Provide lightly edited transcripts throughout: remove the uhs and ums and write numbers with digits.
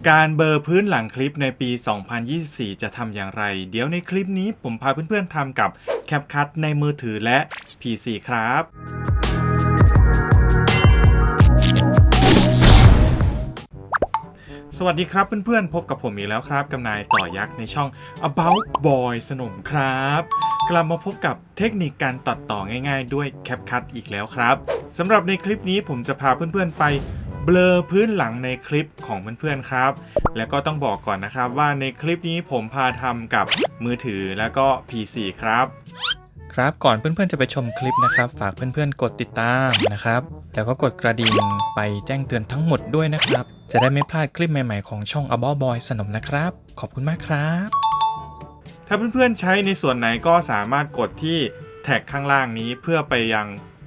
การเบลอพื้นหลังคลิปในปี 2024 จะทำอย่างไร เดี๋ยวในคลิปนี้ผมพาเพื่อนๆทำกับ CapCut ในมือถือและ PC ครับ สวัสดีครับเพื่อนๆพบกับผมอีกแล้วครับกับนายต่อยักษ์ในช่อง About Boy สนมครับกลับมาพบกับเทคนิคการตัดต่อง่ายๆด้วย CapCut อีกแล้วครับสำหรับในคลิปนี้ผมจะพาเพื่อนๆไปเบลอพื้นหลังในคลิปของเพื่อนๆครับแล้วก็ต้องบอกก่อนนะครับว่าในคลิปนี้ผมพาทำกับมือถือแล้วก็ PC ครับก่อนเพื่อนๆจะไปชมคลิปนะครับฝากเพื่อนๆกดติดตามนะครับแล้วก็กดกระดิ่งไปแจ้งเตือนทั้งหมดด้วยนะครับจะได้ไม่พลาดคลิปใหม่ๆของช่อง About Boy สนมนะครับขอบคุณมากครับถ้าเพื่อนๆใช้ในส่วนไหนก็สามารถกดที่แท็กข้างล่างนี้เพื่อไปยัง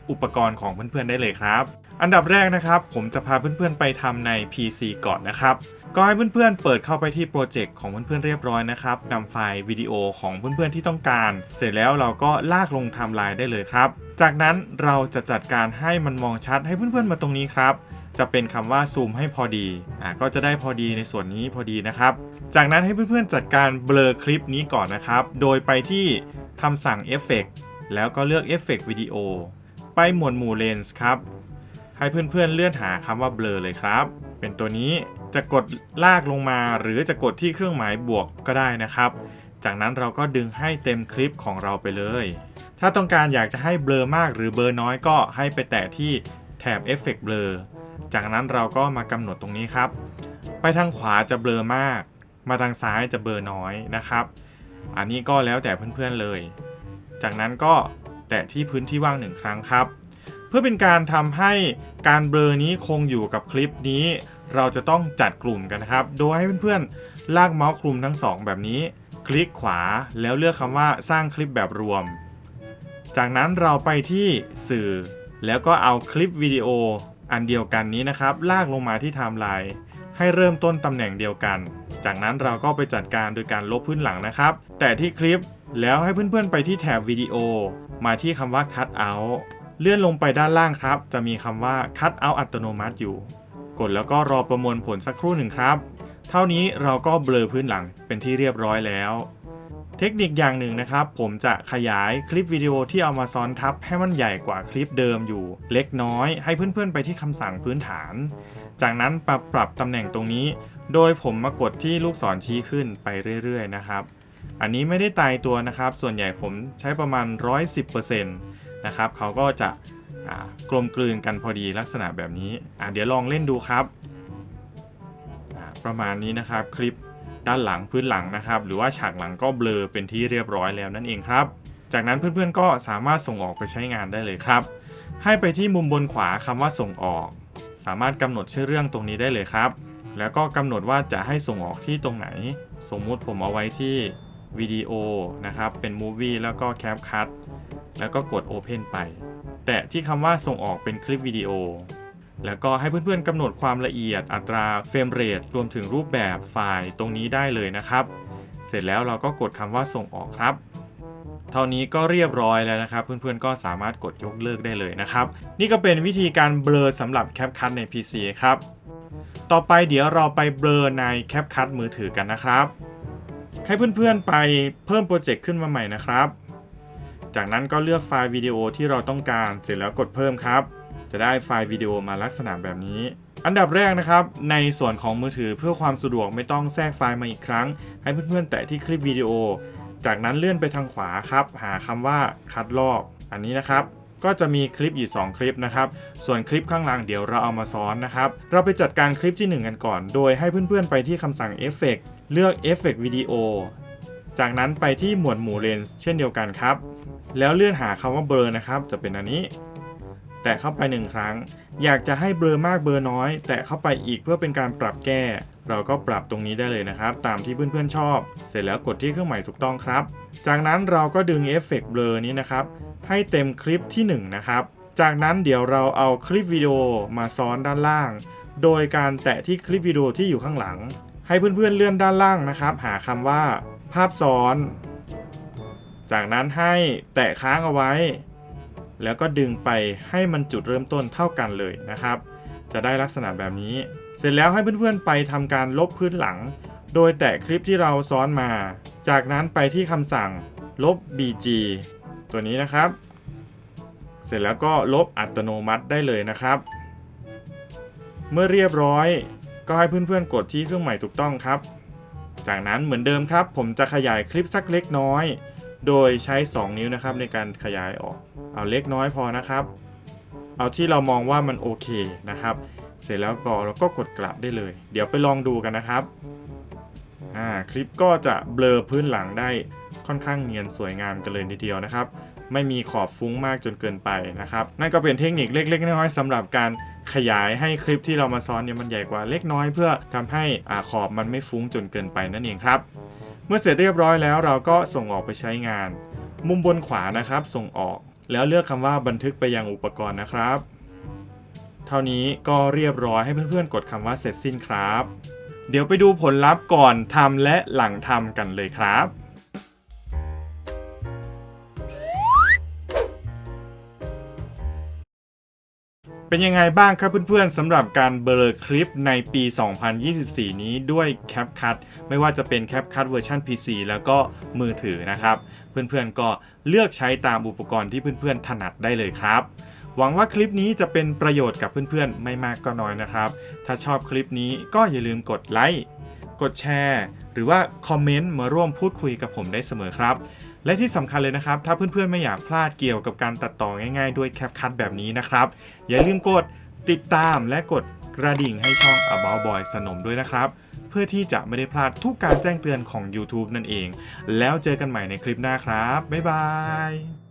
อุปกรณ์ของเพื่อนๆได้เลยครับอันดับแรกนะครับผมจะพาเพื่อนๆไปทำใน PC ก่อนนะครับก็ให้เพื่อนๆเปิดเข้าไปที่โปรเจกต์ของเพื่อนๆเรียบร้อยนะครับนำไฟล์วิดีโอของเพื่อนๆที่ต้องการเสร็จแล้วเราก็ลากลงไทม์ไลน์ได้เลยครับจากนั้นเราจะจัดการให้มันมองชัดให้เพื่อนๆมาตรงนี้ครับจะเป็นคำว่าซูมให้พอดีก็จะได้พอดีในส่วนนี้พอดีนะครับจากนั้นให้เพื่อนๆจัดการเบลอคลิปนี้ก่อนนะครับโดยไปที่คำสั่งเอฟเฟกต์แล้วก็เลือกเอฟเฟกต์วิดีโอไปหมวดหมู่เลนส์ครับให้เพื่อนๆเลื่อนหาคำว่าเบลอเลยครับเป็นตัวนี้จะกดลากลงมาหรือจะกดที่เครื่องหมายบวกก็ได้นะครับจากนั้นเราก็ดึงให้เต็มคลิปของเราไปเลยถ้าต้องการอยากจะให้เบลอมากหรือเบลอน้อยก็ให้ไปแตะที่แถบเอฟเฟกต์เบลอจากนั้นเราก็มากำหนดตรงนี้ครับไปทางขวาจะเบลอมากมาทางซ้ายจะเบลอน้อยนะครับอันนี้ก็แล้วแต่เพื่อนๆเลยจากนั้นก็แตะที่พื้นที่ว่าง1ครั้งครับเพื่อเป็นการทำให้การเบลอนี้คงอยู่กับคลิปนี้เราจะต้องจัดกลุ่มกันนะครับโดยให้เพื่อนๆลากเมาส์คลุมทั้ง2แบบนี้คลิกขวาแล้วเลือกคำว่าสร้างคลิปแบบรวมจากนั้นเราไปที่สื่อแล้วก็เอาคลิปวิดีโออันเดียวกันนี้นะครับลากลงมาที่ไทม์ไลน์ให้เริ่มต้นตำแหน่งเดียวกันจากนั้นเราก็ไปจัดการโดยการลบพื้นหลังนะครับแต่ที่คลิปแล้วให้เพื่อนๆไปที่แถบวิดีโอมาที่คำว่า Cut Out เลื่อนลงไปด้านล่างครับจะมีคำว่า Cut Out อัตโนมัติอยู่กดแล้วก็รอประมวลผลสักครู่หนึ่งครับเท่านี้เราก็เบลอพื้นหลังเป็นที่เรียบร้อยแล้วเทคนิคอย่างหนึ่งนะครับผมจะขยายคลิปวิดีโอที่เอามาซ้อนทับให้มันใหญ่กว่าคลิปเดิมอยู่เล็กน้อยให้เพื่อนๆไปที่คำสั่งพื้นฐานจากนั้นปรับตำแหน่งตรงนี้โดยผมมากดที่ลูกศรชี้ขึ้นไปเรื่อยๆนะครับอันนี้ไม่ได้ตายตัวนะครับส่วนใหญ่ผมใช้ประมาณ 110% นะครับเขาก็จะกลมกลืนกันพอดีลักษณะแบบนี้เดี๋ยวลองเล่นดูครับประมาณนี้นะครับคลิปด้านหลังพื้นหลังนะครับหรือว่าฉากหลังก็เบลอเป็นที่เรียบร้อยแล้วนั่นเองครับจากนั้นเพื่อนๆก็สามารถส่งออกไปใช้งานได้เลยครับให้ไปที่มุมบนขวาคำว่าส่งออกสามารถกำหนดชื่อเรื่องตรงนี้ได้เลยครับแล้วก็กำหนดว่าจะให้ส่งออกที่ตรงไหนสมมุติผมเอาไว้ที่วิดีโอนะครับเป็น Movie แล้วก็ CapCut แล้วก็กด Open ไปแตะที่คำว่าส่งออกเป็นคลิปวิดีโอแล้วก็ให้เพื่อนๆกำหนดความละเอียดอัตราเฟรมเรทรวมถึงรูปแบบไฟล์ตรงนี้ได้เลยนะครับเสร็จแล้วเราก็กดคำว่าส่งออกครับเท่านี้ก็เรียบร้อยแล้วนะครับเพื่อนๆก็สามารถกดยกเลิกได้เลยนะครับนี่ก็เป็นวิธีการเบลอสำหรับ CapCut ใน PC ครับต่อไปเดี๋ยวเราไปเบลอใน CapCut มือถือกันนะครับให้เพื่อนๆไปเพิ่มโปรเจกต์ขึ้นมาใหม่นะครับจากนั้นก็เลือกไฟล์วิดีโอที่เราต้องการเสร็จแล้วกดเพิ่มครับจะได้ไฟล์วิดีโอมาลักษณะแบบนี้อันดับแรกนะครับในส่วนของมือถือเพื่อความสะดวกไม่ต้องแทรกไฟล์มาอีกครั้งให้เพื่อนๆแตะที่คลิปวิดีโอจากนั้นเลื่อนไปทางขวาครับหาคำว่าคัดลอกอันนี้นะครับก็จะมีคลิปอยู่2คลิปนะครับส่วนคลิปข้างล่างเดี๋ยวเราเอามาซ้อนนะครับเราไปจัดการคลิปที่1กันก่อนโดยให้เพื่อนๆไปที่คำสั่งเอฟเฟกต์เลือกเอฟเฟกต์วิดีโอจากนั้นไปที่หมวดหมู่เลนส์เช่นเดียวกันครับแล้วเลื่อนหาคำว่าเบลอนะครับจะเป็นอันนี้แตะเข้าไป1ครั้งอยากจะให้เบลอมากเบลอน้อยแตะเข้าไปอีกเพื่อเป็นการปรับแก้เราก็ปรับตรงนี้ได้เลยนะครับตามที่เพื่อนๆชอบเสร็จแล้วกดที่เครื่องหมายถูกต้องครับจากนั้นเราก็ดึงเอฟเฟกต์เบลอนี้นะครับให้เต็มคลิปที่1นะครับจากนั้นเดี๋ยวเราเอาคลิปวิดีโอมาซ้อนด้านล่างโดยการแตะที่คลิปวิดีโอที่อยู่ข้างหลังให้เพื่อนๆเลื่อนด้านล่างนะครับหาคำว่าภาพซ้อนจากนั้นให้แตะค้างเอาไว้แล้วก็ดึงไปให้มันจุดเริ่มต้นเท่ากันเลยนะครับจะได้ลักษณะแบบนี้ เสร็จแล้วให้เพื่อนๆไปทำการลบพื้นหลังโดยแตะคลิปที่เราซ้อนมาจากนั้นไปที่คำสั่งลบ bg ตัวนี้นะครับเสร็จแล้วก็ลบอัตโนมัติได้เลยนะครับเมื่อเรียบร้อยก็ให้เพื่อนๆกดที่เครื่องหมายถูกต้องครับจากนั้นเหมือนเดิมครับผมจะขยายคลิปสักเล็กน้อยโดยใช้2นิ้วนะครับในการขยายออกเอาเล็กน้อยพอนะครับเอาที่เรามองว่ามันโอเคนะครับเสร็จแล้วก็เราก็กดกลับได้เลยเดี๋ยวไปลองดูกันนะครับคลิปก็จะเบลอพื้นหลังได้ค่อนข้างเนียนสวยงามกันเลยทีเดียวนะครับไม่มีขอบฟุ้งมากจนเกินไปนะครับนั่นก็เป็นเทคนิคเล็กๆน้อยๆสำหรับการขยายให้คลิปที่เรามาซ้อนเนี่ยมันใหญ่กว่าเล็กน้อยเพื่อทำให้ขอบมันไม่ฟุ้งจนเกินไปนั่นเองครับเมื่อเสร็จเรียบร้อยแล้วเราก็ส่งออกไปใช้งานมุมบนขวานะครับส่งออกแล้วเลือกคำว่าบันทึกไปยังอุปกรณ์นะครับเท่านี้ก็เรียบร้อยให้เพื่อนๆกดคำว่าเสร็จสิ้นครับเดี๋ยวไปดูผลลัพธ์ก่อนทำและหลังทำกันเลยครับเป็นยังไงบ้างครับเพื่อนๆสำหรับการเบลอคลิปในปี 2024 นี้ด้วย CapCut ไม่ว่าจะเป็น CapCut เวอร์ชัน PC แล้วก็มือถือนะครับเพื่อนๆก็เลือกใช้ตามอุปกรณ์ที่เพื่อนๆถนัดได้เลยครับหวังว่าคลิปนี้จะเป็นประโยชน์กับเพื่อนๆไม่มากก็น้อยนะครับถ้าชอบคลิปนี้ก็อย่าลืมกดไลค์กดแชร์หรือว่าคอมเมนต์มาร่วมพูดคุยกับผมได้เสมอครับและที่สำคัญเลยนะครับถ้าเพื่อนๆไม่อยากพลาดเกี่ยวกับการตัดต่อง่ายๆด้วย CapCut แบบนี้นะครับอย่าลืมกดติดตามและกดกระดิ่งให้ช่อง About Boy สนมด้วยนะครับเพื่อที่จะไม่ได้พลาดทุกการแจ้งเตือนของ YouTube นั่นเองแล้วเจอกันใหม่ในคลิปหน้าครับบ๊ายบาย